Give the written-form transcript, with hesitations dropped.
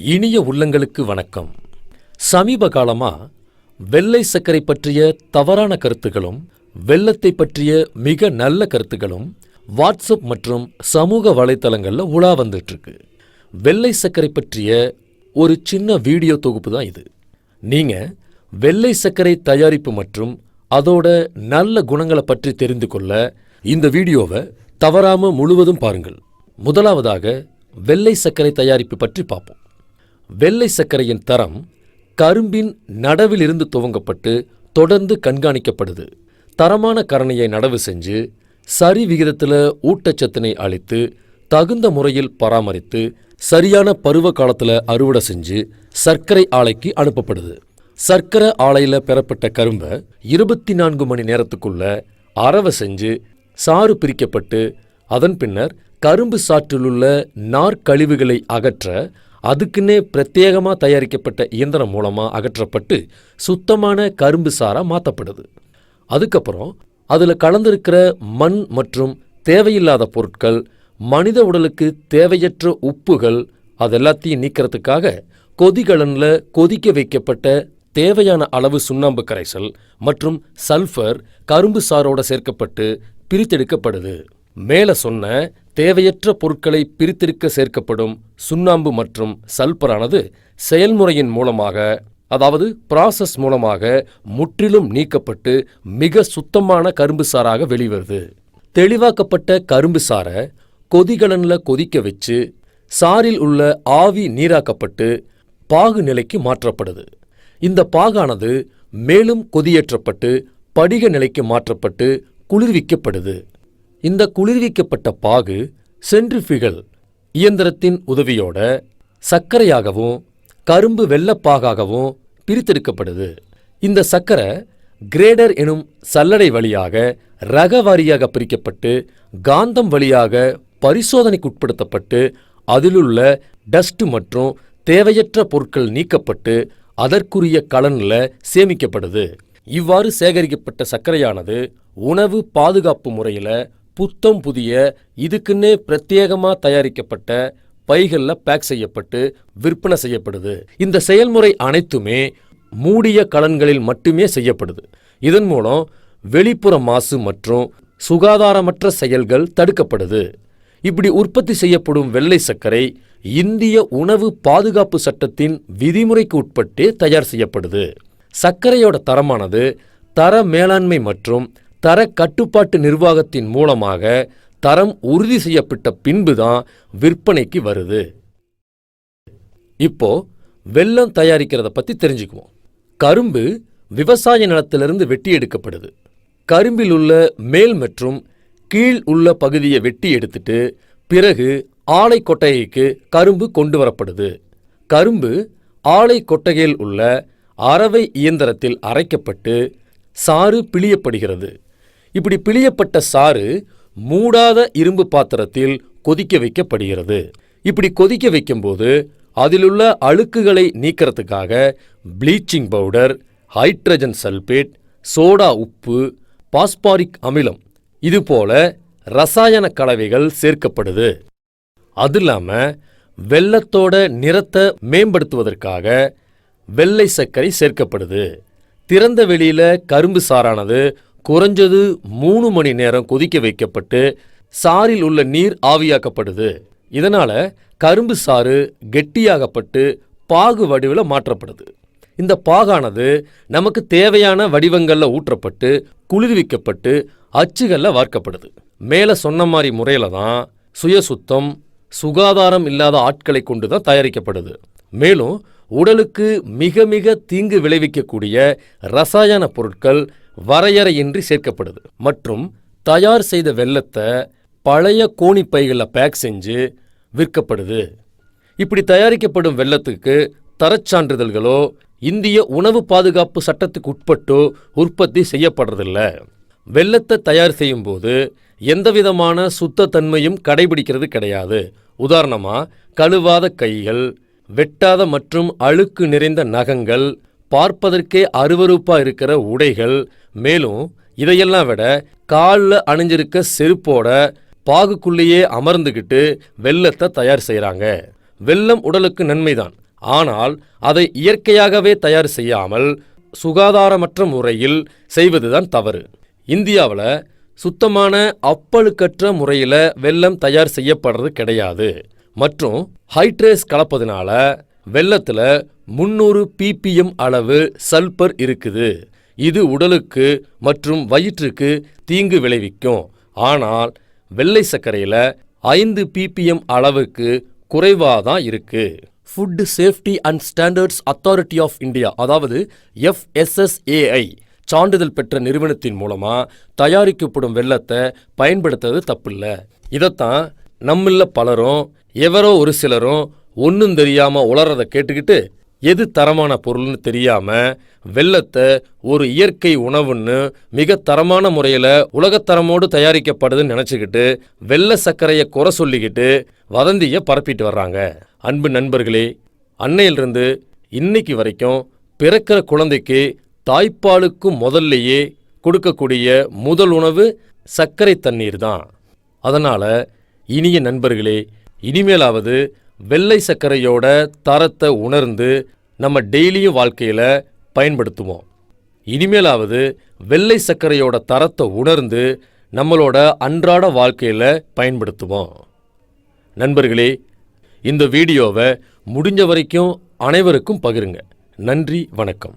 இனிய உள்ளங்களுக்கு வணக்கம். சமீப காலமா வெள்ளை சர்க்கரை பற்றிய தவறான கருத்துகளும் வெல்லத்தை பற்றிய மிக நல்ல கருத்துகளும் வாட்ஸ்அப் மற்றும் சமூக வலைத்தளங்கள்ல உலா வந்துட்டு இருக்கு. வெள்ளை சர்க்கரை பற்றிய ஒரு சின்ன வீடியோ தொகுப்பு தான் இது. நீங்க வெள்ளை சர்க்கரை தயாரிப்பு மற்றும் அதோட நல்ல குணங்களை பற்றி தெரிந்து கொள்ள இந்த வீடியோவை தவறாம முழுவதும் பாருங்கள். முதலாவதாக வெள்ளை சர்க்கரை தயாரிப்பு பற்றி பார்ப்போம். வெள்ளை சர்க்கரையின் தரம் கரும்பின் நடவிலிருந்து துவங்கப்பட்டு தொடர்ந்து கண்காணிக்கப்படுது. தரமான கரணையை நடவு செஞ்சு சரி விகிதத்தில் ஊட்டச்சத்தினை அளித்து தகுந்த முறையில் பராமரித்து சரியான பருவ காலத்தில் அறுவடை செஞ்சு சர்க்கரை ஆலைக்கு அனுப்பப்படுது. சர்க்கரை ஆலையில் பெறப்பட்ட கரும்பை 24 மணி நேரத்துக்குள்ள அரவை செஞ்சு சாறு பிரிக்கப்பட்டு அதன் பின்னர் கரும்பு சாற்றிலுள்ள நார்க்கழிவுகளை அகற்ற அதுக்குன்னே பிரத்யேகமாக தயாரிக்கப்பட்ட இயந்திரம் மூலமாக அகற்றப்பட்டு சுத்தமான கரும்பு சாராக மாற்றப்படுது. அதுக்கப்புறம் அதில் கலந்திருக்கிற மண் மற்றும் தேவையில்லாத பொருட்கள், மனித உடலுக்கு தேவையற்ற உப்புகள் அதெல்லாத்தையும் நீக்கிறதுக்காக கொதிகலனில் கொதிக்க வைக்கப்பட்ட தேவையான அளவு சுண்ணாம்பு கரைசல் மற்றும் சல்ஃபர் கரும்பு சாரோட சேர்க்கப்பட்டு பிரித்தெடுக்கப்படுது. மேலே சொன்ன தேவையற்ற பொருட்களை பிரித்தெடுக்க சேர்க்கப்படும் சுண்ணாம்பு மற்றும் சல்பரானது செயல்முறையின் மூலமாக, அதாவது ப்ராசஸ் மூலமாக முற்றிலும் நீக்கப்பட்டு மிக சுத்தமான கரும்பு சாராக வெளிவருது. தெளிவாக்கப்பட்ட கரும்பு சாரை கொதிகலனில் கொதிக்க வச்சு சாரில் உள்ள ஆவி நீராக்கப்பட்டு பாகு நிலைக்கு மாற்றப்படுது. இந்த பாகானது மேலும் கொதியேற்றப்பட்டு படிக நிலைக்கு மாற்றப்பட்டு குளிர்விக்கப்படுது. இந்த குளிர்விக்கப்பட்ட பாகு சென்ட்ரிஃபியூகல் இயந்திரத்தின் உதவியோட சர்க்கரையாகவும் கரும்பு வெள்ளப்பாகாகவும் பிரித்தெடுக்கப்படுது. இந்த சர்க்கரை கிரேடர் எனும் சல்லடை வழியாக ரக வாரியாக பிரிக்கப்பட்டு காந்தம் வழியாக பரிசோதனைக்கு உட்படுத்தப்பட்டு அதிலுள்ள டஸ்ட் மற்றும் தேவையற்ற பொருட்கள் நீக்கப்பட்டு அதற்குரிய கலனில் சேமிக்கப்படுது. இவ்வாறு சேகரிக்கப்பட்ட சர்க்கரையானது உணவு பாதுகாப்பு முறையில் புத்தம் புதிய இதுக்குன்னே பிரத்யேகமாக தயாரிக்கப்பட்ட பைகளில் பேக் செய்யப்பட்டு விற்பனை செய்யப்படுது. இந்த செயல்முறை அனைத்துமே மூடிய கலன்களில் மட்டுமே செய்யப்படுது. இதன் மூலம் வெளிப்புற மாசு மற்றும் சுகாதாரமற்ற செயல்கள் தடுக்கப்படுது. இப்படி உற்பத்தி செய்யப்படும் வெள்ளை சர்க்கரை இந்திய உணவு பாதுகாப்பு சட்டத்தின் விதிமுறைக்கு உட்பட்டே தயார் செய்யப்படுது. சர்க்கரையோட தரமானது தர மேலாண்மை மற்றும் தர கட்டுப்பாட்டு நிர்வாகத்தின் மூலமாக தரம் உறுதி செய்யப்பட்ட பின்புதான் விற்பனைக்கு வருது. இப்போ வெல்லம் தயாரிக்கிறத பத்தி தெரிஞ்சுக்குவோம். கரும்பு விவசாய நிலத்திலிருந்து வெட்டி எடுக்கப்படுது. கரும்பில் உள்ள மேல் மற்றும் கீழ் உள்ள பகுதியை வெட்டி எடுத்துட்டு பிறகு ஆலை கொட்டகைக்கு கரும்பு கொண்டு வரப்படுது. கரும்பு ஆலை கொட்டகையில் உள்ள அரவை இயந்திரத்தில் அரைக்கப்பட்டு சாறு பிழியப்படுகிறது. இப்படி பிழியப்பட்ட சாறு மூடாத இரும்பு பாத்திரத்தில் கொதிக்க வைக்கப்படுகிறது. இப்படி கொதிக்க வைக்கும்போது அதிலுள்ள அழுக்குகளை நீக்கிறதுக்காக bleaching powder, hydrogen sulphate, soda உப்பு, பாஸ்பாரிக் அமிலம் இதுபோல ரசாயன கலவைகள் சேர்க்கப்படுது. அது இல்லாமல் வெல்லத்தோட நிறத்தை மேம்படுத்துவதற்காக வெள்ளை சர்க்கரை சேர்க்கப்படுது. திறந்த வெளியில கரும்பு சாரானது குறைஞ்சது 3 மணி நேரம் கொதிக்க வைக்கப்பட்டு சாரில் உள்ள நீர் ஆவியாக்கப்படுது. இதனால கரும்பு சாறு கெட்டியாகப்பட்டு பாகு வடிவில் மாற்றப்படுது. இந்த பாகானது நமக்கு தேவையான வடிவங்களில் ஊற்றப்பட்டு குளிர்விக்கப்பட்டு அச்சுகளில் வார்க்கப்படுது. மேலே சொன்ன மாதிரி முறையில் தான் சுயசுத்தம், சுகாதாரம் இல்லாத ஆட்களை கொண்டு தான் தயாரிக்கப்படுது. மேலும் உடலுக்கு மிக மிக தீங்கு விளைவிக்கக்கூடிய ரசாயன பொருட்கள் வரையறையின்றி சேர்க்கப்படுது. மற்றும் தயார் செய்த வெல்லத்தை பழைய கோணிப்பைகளில் பேக் செஞ்சு விற்கப்படுது. இப்படி தயாரிக்கப்படும் வெல்லத்துக்கு தரச்சான்றிதழ்களோ இந்திய உணவு பாதுகாப்பு சட்டத்துக்கு உட்பட்டோ உற்பத்தி செய்யப்படுறதில்ல. வெல்லத்தை தயார் செய்யும் போது எந்தவிதமான சுத்தத்தன்மையும் கடைபிடிக்கிறது கிடையாது. உதாரணமாக கழுவாத கைகள், வெட்டாத மற்றும் அழுக்கு நிறைந்த நகங்கள், பார்ப்பதற்கே அருவருப்பாக இருக்கிற உடைகள், மேலும் இதையெல்லாம் விட காலில் அணிஞ்சிருக்க செருப்போட பாகுக்குள்ளேயே அமர்ந்துக்கிட்டு வெல்லத்தை தயார் செய்கிறாங்க. வெல்லம் உடலுக்கு நன்மைதான். ஆனால் அதை இயற்கையாகவே தயார் செய்யாமல் சுகாதாரமற்ற முறையில் செய்வதுதான் தவறு. இந்தியாவில் சுத்தமான அப்பழுக்கற்ற முறையில் வெல்லம் தயார் செய்யப்படுறது கிடையாது. மற்றும் ஹைட்ரேஸ் கலப்பதுனால வெல்லத்தில் 300 ppm அளவு சல்பர் இருக்குது. இது உடலுக்கு மற்றும் வயிற்றுக்கு தீங்கு விளைவிக்கும். ஆனால் வெள்ளை சர்க்கரையில் 5 ppm அளவுக்கு குறைவாக தான் இருக்கு. Food safety and standards authority of India, அதாவது FSSAI சான்றிதழ் பெற்ற நிறுவனத்தின் மூலமா தயாரிக்கப்படும் வெல்லத்தை பயன்படுத்துறது தப்பில்லை. இதைத்தான் நம்மள பலரும் எவரோ ஒரு சிலரும் ஒன்றும் தெரியாம உளறதை கேட்டுக்கிட்டு எது தரமான பொருள்னு தெரியாம வெல்லத்தை ஒரு இயற்கை உணவுன்னு மிக தரமான முறையில் உலகத்தரமோடு தயாரிக்கப்படுதுன்னு நினச்சிக்கிட்டு வெள்ளை சர்க்கரையை குறை சொல்லிக்கிட்டு வதந்தியை பரப்பிட்டு வர்றாங்க. அன்பு நண்பர்களே, அன்னையிலிருந்து இன்னைக்கு வரைக்கும் பிறக்கிற குழந்தைக்கு தாய்ப்பாலுக்கு முதல்லையே கொடுக்கக்கூடிய முதல் உணவு சர்க்கரை தண்ணீர் தான். அதனால் இனிய நண்பர்களே, இனிமேலாவது வெள்ளை சர்க்கரையோட தரத்தை உணர்ந்து நம்ம டெய்லியும் வாழ்க்கையில் பயன்படுத்துவோம். இனிமேலாவது வெள்ளை சர்க்கரையோட தரத்தை உணர்ந்து நம்மளோட அன்றாட வாழ்க்கையில் பயன்படுத்துவோம். நண்பர்களே, இந்த வீடியோவை முடிஞ்ச வரைக்கும் அனைவருக்கும் பகிருங்க. நன்றி, வணக்கம்.